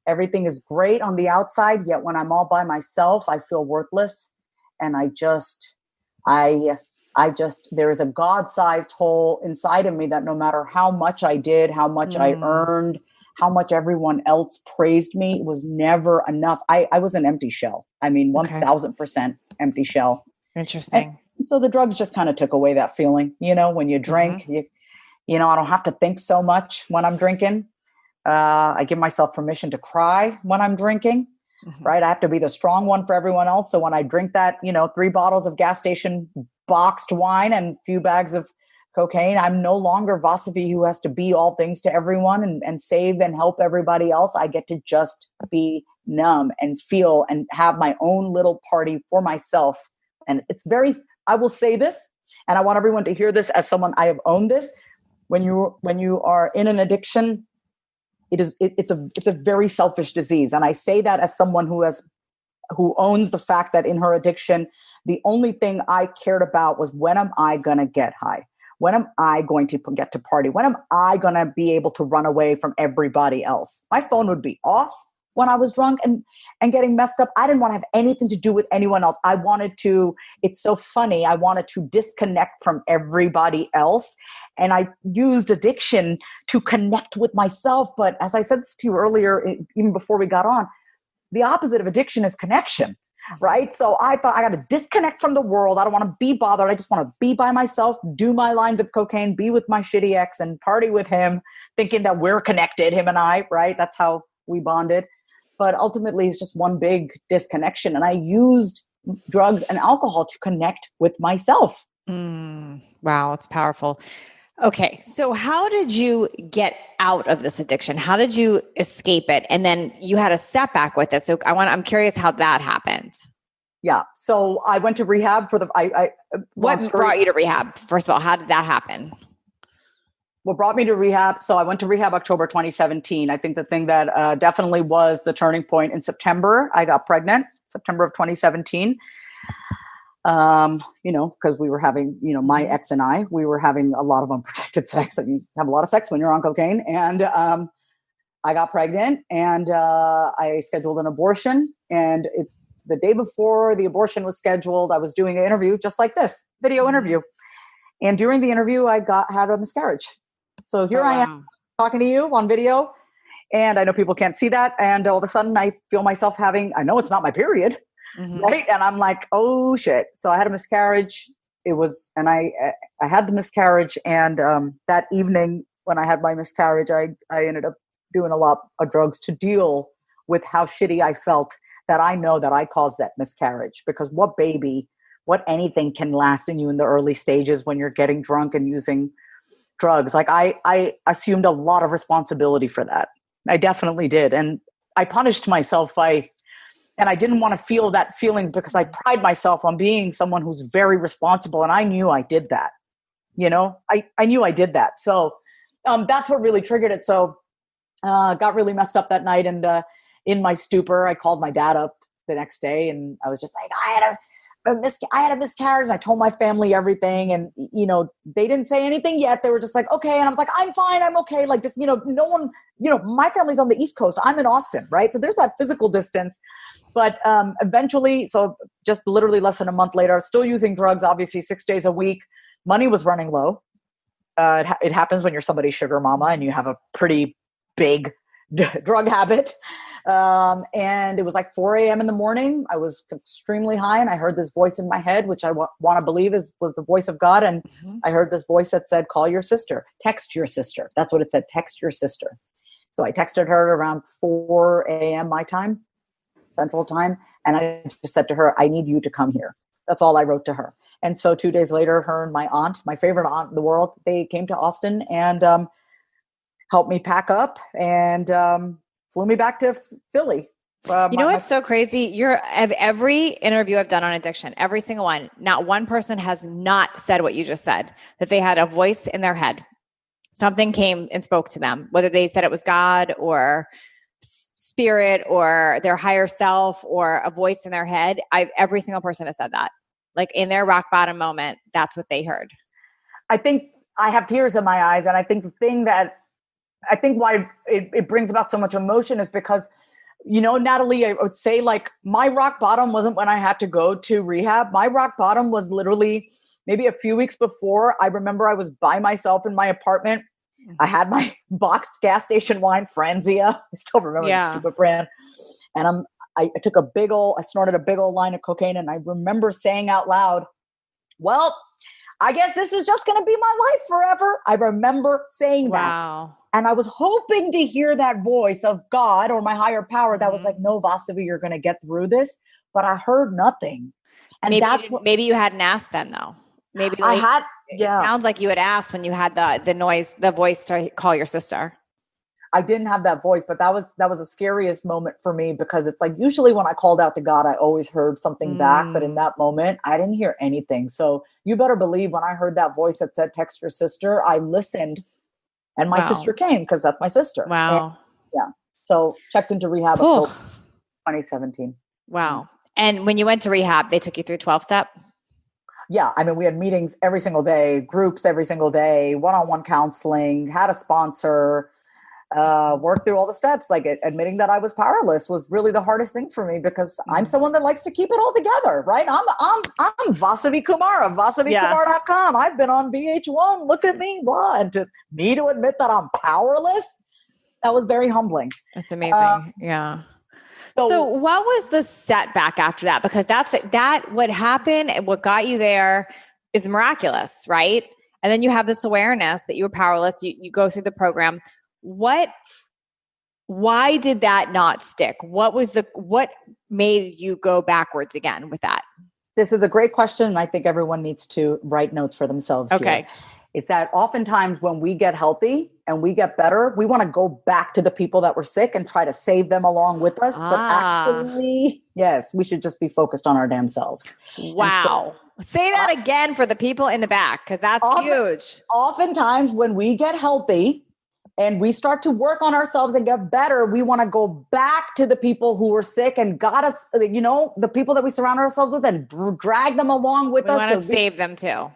Everything is great on the outside. Yet when I'm all by myself, I feel worthless. And there is a God-sized hole inside of me that no matter how much I did, how much I earned, how much everyone else praised me, it was never enough. I was an empty shell. I mean, 1000% empty shell. Interesting. And so the drugs just kind of took away that feeling. When you drink, I don't have to think so much when I'm drinking. I give myself permission to cry when I'm drinking, right? I have to be the strong one for everyone else. So when I drink that, 3 bottles of gas station boxed wine and a few bags of cocaine, I'm no longer Vasavi who has to be all things to everyone and save and help everybody else. I get to just be numb and feel and have my own little party for myself. And I will say this, and I want everyone to hear this as someone, I have owned this. When you are in an addiction, it's a very selfish disease. And I say that as someone who has who owns the fact that in her addiction, the only thing I cared about was, when am I going to get high? When am I going to get to party? When am I going to be able to run away from everybody else? My phone would be off when I was drunk and getting messed up. I didn't want to have anything to do with anyone else. I wanted to, it's so funny, I wanted to disconnect from everybody else. And I used addiction to connect with myself. But as I said this to you earlier, even before we got on, the opposite of addiction is connection, right? So I thought, I got to disconnect from the world. I don't want to be bothered. I just want to be by myself, do my lines of cocaine, be with my shitty ex and party with him, thinking that we're connected, him and I, right? That's how we bonded. But ultimately, it's just one big disconnection. And I used drugs and alcohol to connect with myself. Wow, it's powerful. Okay, so how did you get out of this addiction? How did you escape it? And then you had a setback with it. So I'm curious how that happened. Yeah. So I went to rehab for what brought you to rehab? First of all, how did that happen? What brought me to rehab? So I went to rehab October 2017. I think the thing that definitely was the turning point in September, I got pregnant, September of 2017. Because we were having, my ex and we were having a lot of unprotected sex. And you have a lot of sex when you're on cocaine. And I got pregnant and I scheduled an abortion. And it's the day before the abortion was scheduled, I was doing an interview just like this, video interview. And during the interview, I had a miscarriage. So here I am talking to you on video. And I know people can't see that. And all of a sudden I feel myself I know it's not my period. Right. And I'm like, oh shit. So I had a miscarriage. I had the miscarriage. And that evening when I had my miscarriage, I ended up doing a lot of drugs to deal with how shitty I felt, that I know that I caused that miscarriage. Because what anything can last in you in the early stages when you're getting drunk and using drugs. Like I assumed a lot of responsibility for that. I definitely did. And I punished myself and I didn't want to feel that feeling because I pride myself on being someone who's very responsible. And I knew I did that. I knew I did that. So that's what really triggered it. So got really messed up that night. And in my stupor, I called my dad up the next day and I was just like, I had a miscarriage. And I told my family everything. And, they didn't say anything yet. They were just like, okay. And I was like, I'm fine. I'm okay. Like, just, no one, my family's on the East Coast. I'm in Austin. Right. So there's that physical distance. But eventually, so just literally less than a month later, still using drugs, obviously 6 days a week. Money was running low. It happens when you're somebody's sugar mama and you have a pretty big drug habit. And it was like 4 a.m. in the morning. I was extremely high and I heard this voice in my head, which I want to believe was the voice of God. And I heard this voice that said, call your sister, text your sister. That's what it said, text your sister. So I texted her around 4 a.m. my time, Central Time. And I just said to her, I need you to come here. That's all I wrote to her. And so 2 days later, her and my aunt, my favorite aunt in the world, they came to Austin and helped me pack up and flew me back to Philly. What's so crazy? Of every interview I've done on addiction, every single one, not one person has not said what you just said, that they had a voice in their head. Something came and spoke to them, whether they said it was God or spirit or their higher self or a voice in their head. Every single person has said that. Like in their rock bottom moment, that's what they heard. I think I have tears in my eyes. And I think the thing that why it brings about so much emotion is because, Natalie, I would say like my rock bottom wasn't when I had to go to rehab. My rock bottom was literally maybe a few weeks before. I remember I was by myself in my apartment. I had my boxed gas station wine, Franzia. I still remember the stupid brand. And I snorted a big old line of cocaine. And I remember saying out loud, well, I guess this is just going to be my life forever. I remember saying that. And I was hoping to hear that voice of God or my higher power that was like, no, Vasavi, you're going to get through this. But I heard nothing. And maybe you hadn't asked then though. Maybe I had. Yeah. It sounds like you had asked when you had the voice to call your sister. I didn't have that voice, but that was the scariest moment for me because it's like usually when I called out to God, I always heard something back. But in that moment, I didn't hear anything. So you better believe when I heard that voice that said, text your sister, I listened and my sister came because that's my sister. Wow. And, so checked into rehab until 2017. Wow. And when you went to rehab, they took you through 12-step? Yeah. I mean, we had meetings every single day, groups every single day, one-on-one counseling, had a sponsor, worked through all the steps. Like admitting that I was powerless was really the hardest thing for me because I'm someone that likes to keep it all together, right? I'm Vasavi Kumar of VasaviKumar.com. I've been on VH1. Look at me. Blah. And just me to admit that I'm powerless, that was very humbling. That's amazing. Yeah. So what was the setback after that? Because what happened and what got you there is miraculous, right? And then you have this awareness that you were powerless. You go through the program. Why did that not stick? What made you go backwards again with that? This is a great question. And I think everyone needs to write notes for themselves. Okay. Here. Is that oftentimes when we get healthy and we get better, we want to go back to the people that were sick and try to save them along with us. But actually, yes, we should just be focused on our damn selves. Wow. Say that again for the people in the back, because that's huge. Oftentimes when we get healthy and we start to work on ourselves and get better, we want to go back to the people who were sick and got us, the people that we surround ourselves with and drag them along with us. We want to save them too.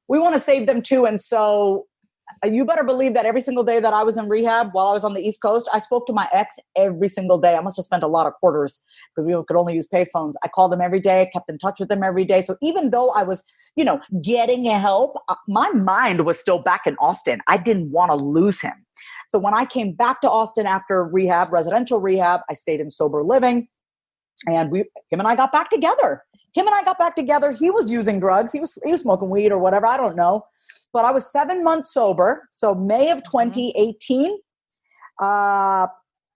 We want to save them too. And so you better believe that every single day that I was in rehab while I was on the East Coast, I spoke to my ex every single day. I must have spent a lot of quarters because we could only use payphones. I called him every day, kept in touch with him every day. So even though I was, getting help, my mind was still back in Austin. I didn't want to lose him. So when I came back to Austin after rehab, residential rehab, I stayed in sober living and him and I got back together. He was using drugs. He was smoking weed or whatever. I don't know. But I was 7 months sober. So May of 2018, I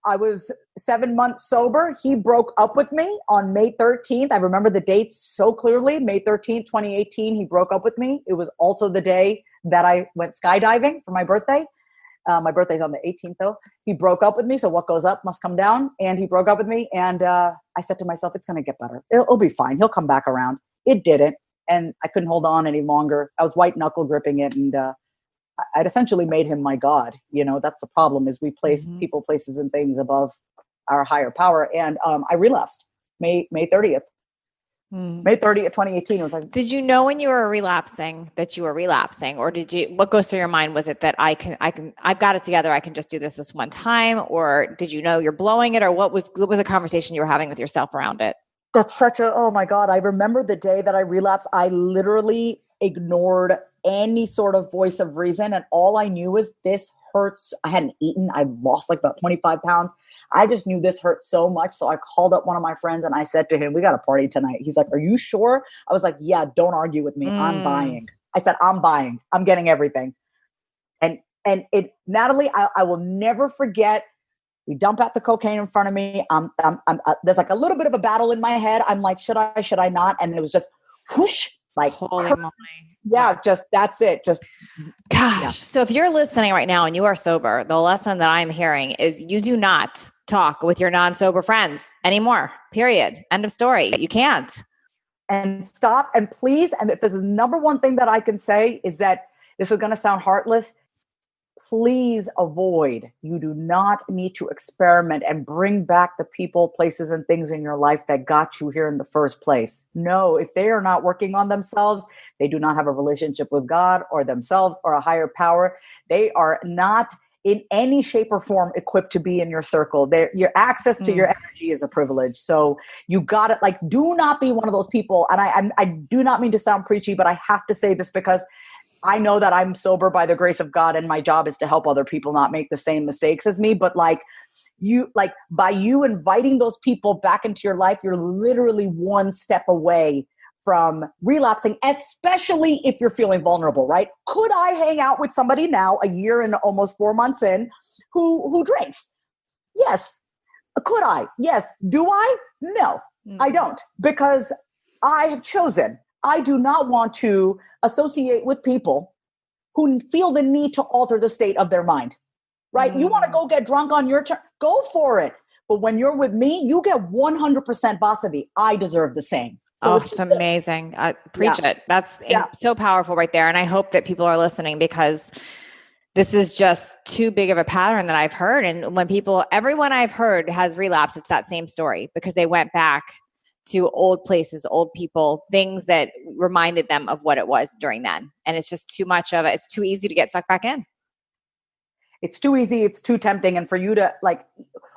was 7 months sober. He broke up with me on May 13th. I remember the dates so clearly. May 13th, 2018, he broke up with me. It was also the day that I went skydiving for my birthday. My birthday's on the 18th though. He broke up with me. So what goes up must come down. And he broke up with me. And I said to myself, it's going to get better. It'll be fine. He'll come back around. It didn't. And I couldn't hold on any longer. I was white knuckle gripping it. And I'd essentially made him my God. That's the problem is we place people, places, and things above our higher power. And I relapsed May 30th. May 30th, 2018. It was like, did you know when you were relapsing that you were relapsing, or what goes through your mind? Was it that I've got it together, I can just do this one time? Or did you know you're blowing it? Or what was a conversation you were having with yourself around it? That's oh my God. I remember the day that I relapsed, I literally ignored any sort of voice of reason. And all I knew was this hurts. I hadn't eaten. I lost like about 25 pounds. I just knew this hurt so much. So I called up one of my friends and I said to him, we got a party tonight. He's like, are you sure? I was like, yeah, don't argue with me. I'm buying. I said, I'm buying. I'm getting everything. And Natalie, I will never forget. We dump out the cocaine in front of me. There's like a little bit of a battle in my head. I'm like, should I not? And it was just whoosh, like, holy moly. Yeah, just, that's it. Just, gosh. Yeah. So if you're listening right now and you are sober, the lesson that I'm hearing is you do not talk with your non-sober friends anymore, period. End of story. You can't. And stop. And please, and if there's the number one thing that I can say is that this is going to sound heartless. Please avoid. You do not need to experiment and bring back the people, places, and things in your life that got you here in the first place. No, if they are not working on themselves, they do not have a relationship with God or themselves or a higher power. They are not in any shape or form equipped to be in your circle. Your access to your energy is a privilege. So you got it. Like, do not be one of those people. And I do not mean to sound preachy, but I have to say this because I know that I'm sober by the grace of God and my job is to help other people not make the same mistakes as me. But by you inviting those people back into your life, you're literally one step away from relapsing, especially if you're feeling vulnerable, right? Could I hang out with somebody now, a year and almost 4 months in, who drinks? Yes. Could I? Yes. Do I? No, I don't, because I have chosen. I do not want to associate with people who feel the need to alter the state of their mind, right? You want to go get drunk on your turn, go for it. But when you're with me, you get 100% Vasavi. I deserve the same. So it's amazing. Preach it. That's so powerful right there. And I hope that people are listening because this is just too big of a pattern that I've heard. And when everyone I've heard has relapsed, it's that same story because they went back to old places, old people, things that reminded them of what it was during then. And it's just too much of it. It's too easy to get sucked back in. It's too easy. It's too tempting. And for you to like,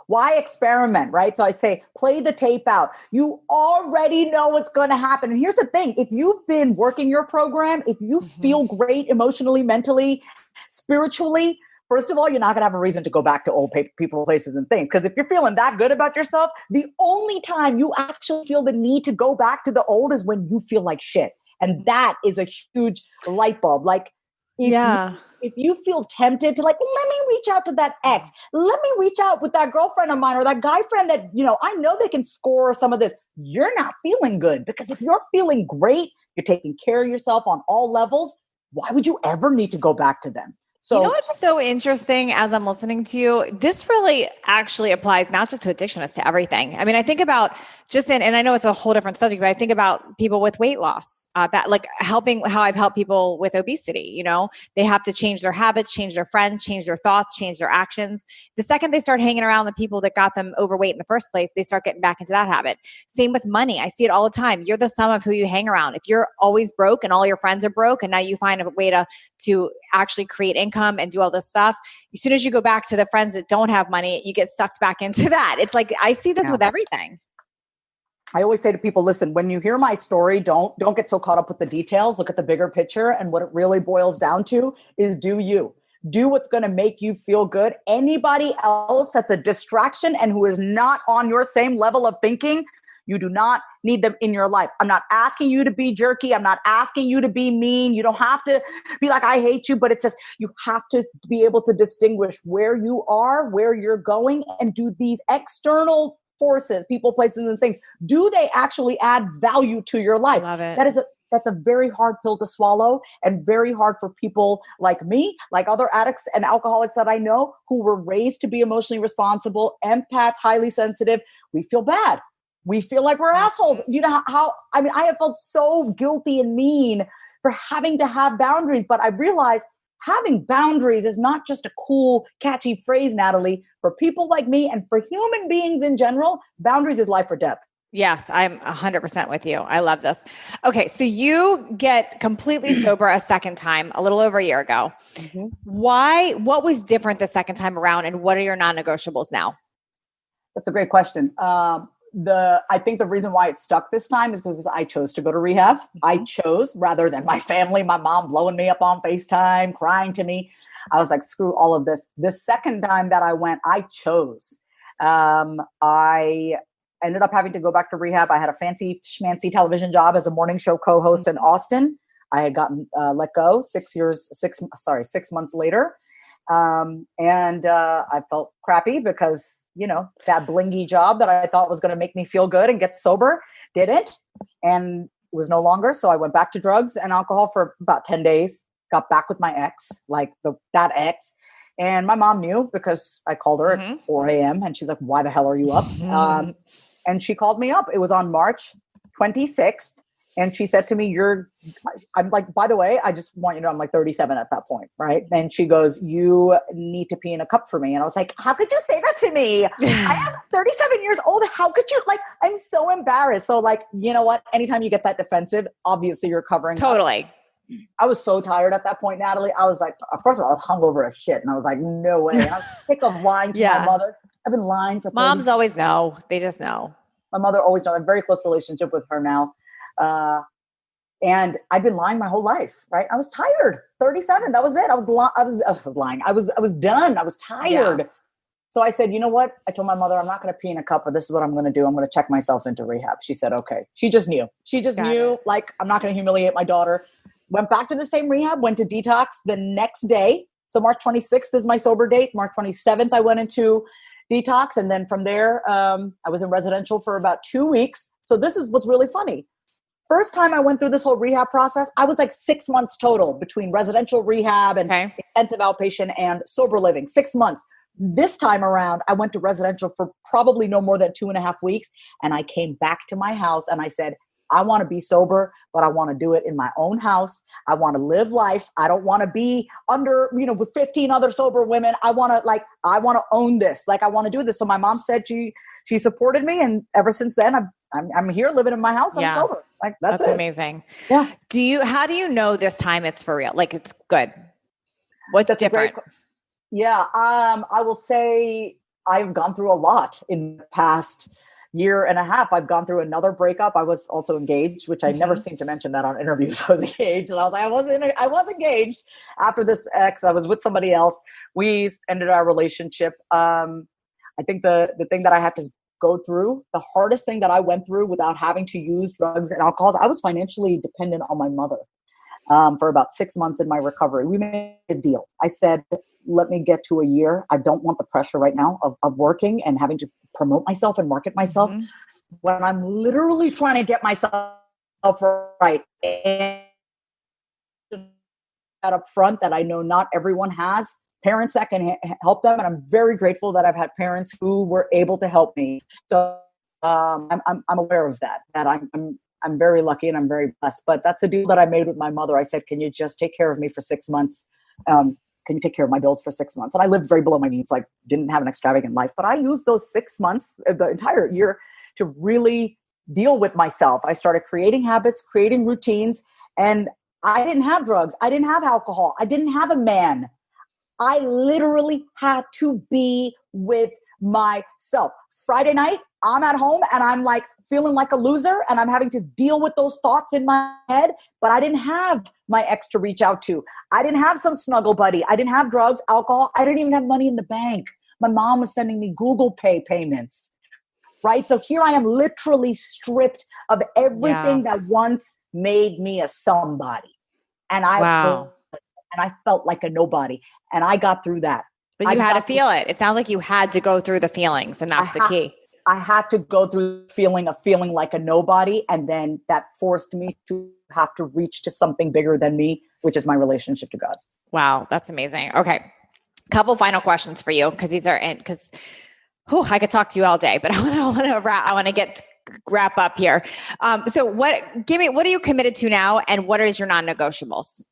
why experiment, right? So I say, play the tape out. You already know what's going to happen. And here's the thing. If you've been working your program, if you feel great emotionally, mentally, spiritually, first of all, you're not going to have a reason to go back to old people, places, and things. Because if you're feeling that good about yourself, the only time you actually feel the need to go back to the old is when you feel like shit. And that is a huge light bulb. Like, if you feel tempted to like, let me reach out to that ex, let me reach out with that girlfriend of mine or that guy friend that, I know they can score some of this. You're not feeling good, because if you're feeling great, you're taking care of yourself on all levels. Why would you ever need to go back to them? So, you know what's so interesting as I'm listening to you? This really actually applies not just to addiction, it's to everything. I mean, I think about and I know it's a whole different subject, but I think about people with weight loss, like helping how I've helped people with obesity. They have to change their habits, change their friends, change their thoughts, change their actions. The second they start hanging around the people that got them overweight in the first place, they start getting back into that habit. Same with money. I see it all the time. You're the sum of who you hang around. If you're always broke and all your friends are broke, and now you find a way to actually create income and do all this stuff, as soon as you go back to the friends that don't have money, you get sucked back into that. It's like, I see this with everything. I always say to people, listen, when you hear my story, don't get so caught up with the details. Look at the bigger picture. And what it really boils down to is do you. Do what's going to make you feel good. Anybody else that's a distraction and who is not on your same level of thinking, you do not need them in your life. I'm not asking you to be jerky. I'm not asking you to be mean. You don't have to be like, I hate you, but it's just, you have to be able to distinguish where you are, where you're going, and do these external forces, people, places, and things, do they actually add value to your life? Love it. That's a very hard pill to swallow, and very hard for people like me, like other addicts and alcoholics that I know who were raised to be emotionally responsible, empaths, highly sensitive. We feel bad. We feel like we're assholes. You know I have felt so guilty and mean for having to have boundaries, but I realized having boundaries is not just a cool, catchy phrase, Natalie. For people like me and for human beings in general, boundaries is life or death. Yes, I'm 100% with you. I love this. Okay, so you get completely sober a second time, a little over a year ago. Mm-hmm. Why? What was different the second time around, and what are your non-negotiables now? That's a great question. I think the reason why it stuck this time is because I chose to go to rehab. I chose, rather than my family, my mom blowing me up on FaceTime, crying to me. I was like, screw all of this. The second time that I went, I chose. I ended up having to go back to rehab. I had a fancy schmancy television job as a morning show co-host in Austin. I had gotten let go 6 months later. And I felt crappy because, that blingy job that I thought was going to make me feel good and get sober didn't, and it was no longer. So I went back to drugs and alcohol for about 10 days, got back with my ex, that ex. And my mom knew because I called her at 4 a.m. and she's like, why the hell are you up? And she called me up. It was on March 26th. And she said to me, I'm like, by the way, I just want you to know I'm like 37 at that point, right? And she goes, you need to pee in a cup for me. And I was like, how could you say that to me? I am 37 years old. How could you, I'm so embarrassed. So you know what? Anytime you get that defensive, obviously you're covering Totally. Up. I was so tired at that point, Natalie. I was like, first of all, I was hungover as shit. And I was like, no way. I was sick of lying to my mother. I've been lying for 30 Moms always know. They just know. My mother always knows. I have a very close relationship with her now. And I've been lying my whole life, right? I was tired. 37. That was it. I was lying. I was done. I was tired. Yeah. So I said, you know what? I told my mother, I'm not going to pee in a cup, but this is what I'm going to do. I'm going to check myself into rehab. She said, okay. She just knew. I'm not going to humiliate my daughter. Went back to the same rehab, went to detox the next day. So March 26th is my sober date. March 27th, I went into detox. And then from there, I was in residential for about 2 weeks. So this is what's really funny. First time I went through this whole rehab process, I was like 6 months total between residential rehab and intensive outpatient and sober living, 6 months. This time around, I went to residential for probably no more than 2.5 weeks. And I came back to my house and I said, I want to be sober, but I want to do it in my own house. I want to live life. I don't want to be under, with 15 other sober women. I want to own this. I want to do this. So my mom said she supported me. And ever since then, I'm here living in my house. I'm sober. Like, that's it. Amazing. Yeah. How do you know this time it's for real? Like, it's good. What's different? Yeah. I will say I've gone through a lot in the past year and a half. I've gone through another breakup. I was also engaged, which I never seem to mention that on interviews. I was engaged, and I was like, I was engaged after this ex. I was with somebody else. We ended our relationship. I think the thing that I had to go through, the hardest thing that I went through without having to use drugs and alcohol, I was financially dependent on my mother for about 6 months in my recovery. We made a deal. I said, let me get to a year. I don't want the pressure right now of working and having to promote myself and market myself when I'm literally trying to get myself right. And that up front that I know not everyone has parents that can help them. And I'm very grateful that I've had parents who were able to help me. So I'm aware of that I'm very lucky and I'm very blessed, but that's a deal that I made with my mother. I said, can you just take care of me for 6 months? Can you take care of my bills for 6 months? And I lived very below my means, like didn't have an extravagant life, but I used those 6 months, the entire year, to really deal with myself. I started creating habits, creating routines, and I didn't have drugs. I didn't have alcohol. I didn't have a man. I literally had to be with myself. Friday night, I'm at home and I'm like feeling like a loser and I'm having to deal with those thoughts in my head, but I didn't have my ex to reach out to. I didn't have some snuggle buddy. I didn't have drugs, alcohol. I didn't even have money in the bank. My mom was sending me Google Pay payments, right? So here I am literally stripped of everything that once made me a somebody. And I felt like a nobody. And I got through that. But you had to feel it. It sounds like you had to go through the feelings, and that's the key. I had to go through feeling like a nobody. And then that forced me to have to reach to something bigger than me, which is my relationship to God. Wow. That's amazing. Okay. Couple final questions for you, because these are I could talk to you all day, but I want to wrap up here. So what are you committed to now? And what is your non-negotiables?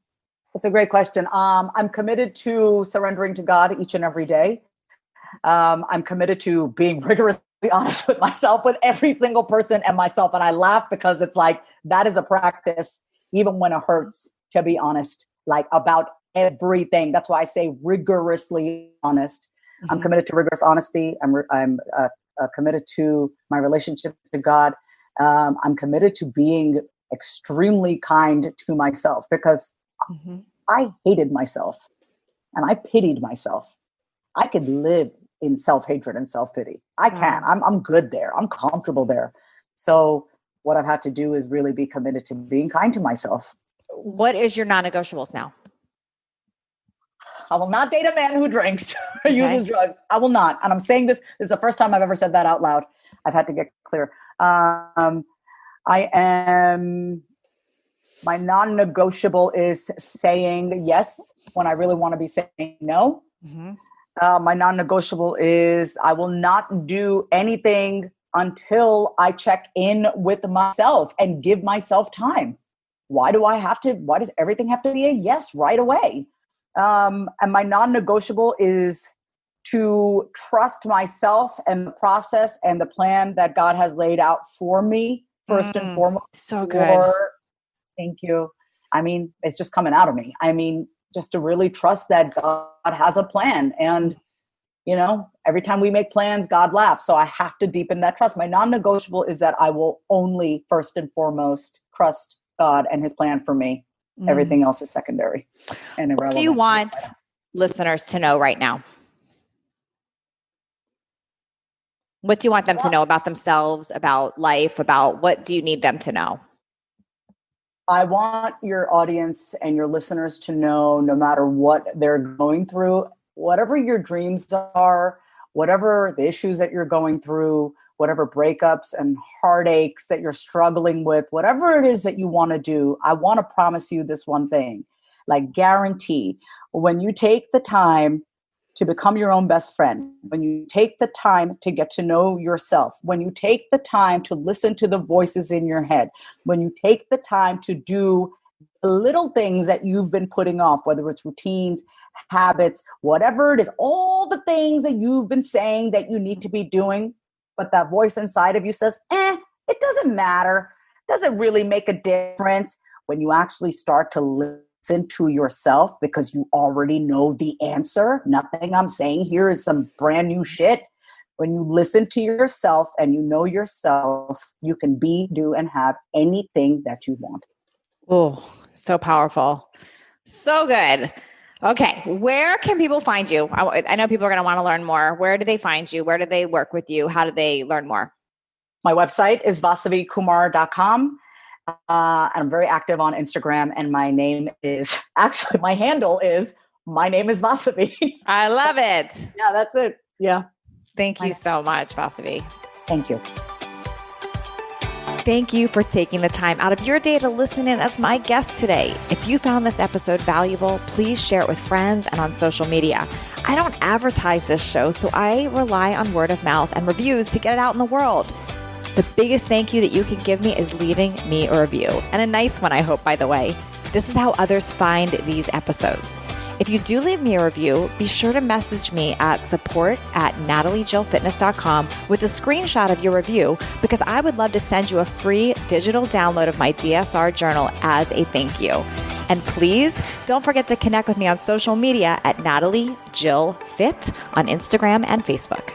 That's a great question. I'm committed to surrendering to God each and every day. I'm committed to being rigorously honest with myself, with every single person and myself. And I laugh because it's like, that is a practice, even when it hurts, to be honest, like about everything. That's why I say rigorously honest. Mm-hmm. I'm committed to rigorous honesty. I'm committed to my relationship to God. I'm committed to being extremely kind to myself, because I hated myself and I pitied myself. I could live in self-hatred and self-pity. I can. I'm good there. I'm comfortable there. So what I've had to do is really be committed to being kind to myself. What is your non-negotiables now? I will not date a man who drinks or uses drugs. I will not. And I'm saying this is the first time I've ever said that out loud. I've had to get clear. My non-negotiable is saying yes when I really want to be saying no. Mm-hmm. My non-negotiable is I will not do anything until I check in with myself and give myself time. Why does everything have to be a yes right away? And my non-negotiable is to trust myself and the process and the plan that God has laid out for me, first and foremost. So good. Thank you. I mean, it's just coming out of me. I mean, just to really trust that God has a plan. And, every time we make plans, God laughs. So I have to deepen that trust. My non-negotiable is that I will only, first and foremost, trust God and his plan for me. Everything else is secondary and irrelevant. What do you want listeners to know right now? What do you want them to know about themselves, about life, about what do you need them to know? I want your audience and your listeners to know, no matter what they're going through, whatever your dreams are, whatever the issues that you're going through, whatever breakups and heartaches that you're struggling with, whatever it is that you want to do, I want to promise you this one thing, like guarantee, when you take the time to become your own best friend, when you take the time to get to know yourself, when you take the time to listen to the voices in your head, when you take the time to do the little things that you've been putting off, whether it's routines, habits, whatever it is, all the things that you've been saying that you need to be doing, but that voice inside of you says, It doesn't matter. It doesn't really make a difference when you actually start to listen to yourself, because you already know the answer. Nothing I'm saying here is some brand new shit. When you listen to yourself and you know yourself, you can be, do, and have anything that you want. Oh, so powerful. So good. Okay. Where can people find you? I know people are going to want to learn more. Where do they find you? Where do they work with you? How do they learn more? My website is vasavikumar.com. And I'm very active on Instagram. And my name is, actually, my handle is, my name is Vasavi. I love it. Yeah, that's it. Yeah. Thank you so much, Vasavi. Thank you. Thank you for taking the time out of your day to listen in as my guest today. If you found this episode valuable, please share it with friends and on social media. I don't advertise this show, so I rely on word of mouth and reviews to get it out in the world. The biggest thank you that you can give me is leaving me a review, and a nice one, I hope, by the way. This is how others find these episodes. If you do leave me a review, be sure to message me at support@nataliejillfitness.com with a screenshot of your review, because I would love to send you a free digital download of my DSR journal as a thank you. And please don't forget to connect with me on social media at Natalie Jill Fit on Instagram and Facebook.